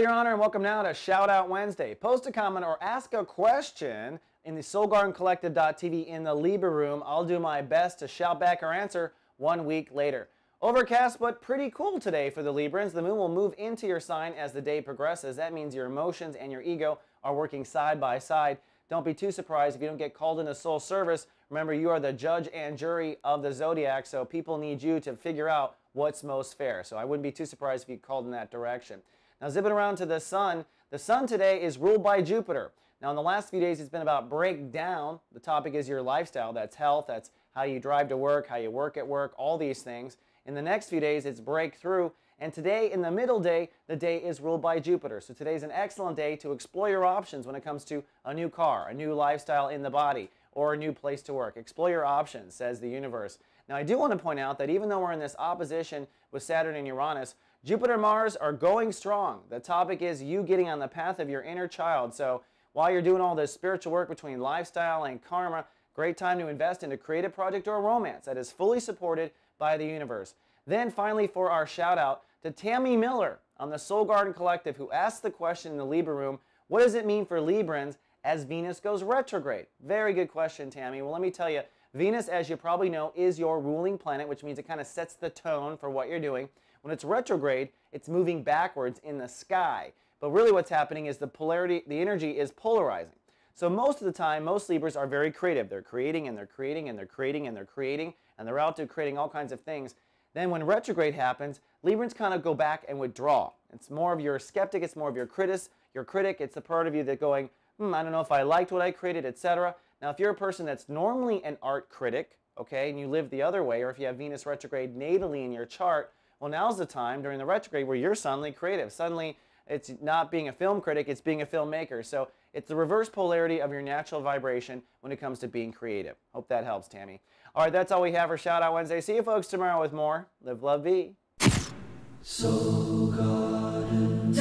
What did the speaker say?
Your Honor, and welcome now to Shout Out Wednesday. Post a comment or ask a question in the soulgardencollective.tv in the Libra room. I'll do my best to shout back or answer 1 week later. Overcast, but pretty cool today for the Librans. The moon will move into your sign as the day progresses. That means your emotions and your ego are working side by side. Don't be too surprised if you don't get called into soul service. Remember, you are the judge and jury of the zodiac, so people need you to figure out what's most fair. So I wouldn't be too surprised if you called in that direction. Now, zipping around to the sun today is ruled by Jupiter. Now, in the last few days, it's been about breakdown. The topic is your lifestyle. That's health. That's how you drive to work, how you work at work, all these things. In the next few days, it's breakthrough. And today, in the middle day, the day is ruled by Jupiter. So today's an excellent day to explore your options when it comes to a new car, a new lifestyle in the body, or a new place to work. Explore your options, says the universe. Now, I do want to point out that even though we're in this opposition with Saturn and Uranus, Jupiter and Mars are going strong. The topic is you getting on the path of your inner child. So while you're doing all this spiritual work between lifestyle and karma, great time to invest in a creative project or a romance that is fully supported by the universe. Then finally, for our shout out to Tammy Miller on the Soul Garden Collective, who asked the question in the Libra room, what does it mean for Librans as Venus goes retrograde? Very good question, Tammy. Well, let me tell you, Venus, as you probably know, is your ruling planet, which means it kind of sets the tone for what you're doing. When it's retrograde, it's moving backwards in the sky. But really what's happening is the polarity, the energy is polarizing. So most of the time, most Libras are very creative. They're creating and they're creating and they're creating and they're creating and they're out to creating all kinds of things. Then when retrograde happens, Librans kind of go back and withdraw. It's more of your skeptic, it's more of your critic. It's the part of you that going, I don't know if I liked what I created, etc. Now, if you're a person that's normally an art critic, okay, and you live the other way, or if you have Venus retrograde natally in your chart, well, now's the time during the retrograde where you're suddenly creative. Suddenly, it's not being a film critic, it's being a filmmaker. So it's the reverse polarity of your natural vibration when it comes to being creative. Hope that helps, Tammy. All right, that's all we have for Shout Out Wednesday. See you folks tomorrow with more. Live, love, be. Soul Garden.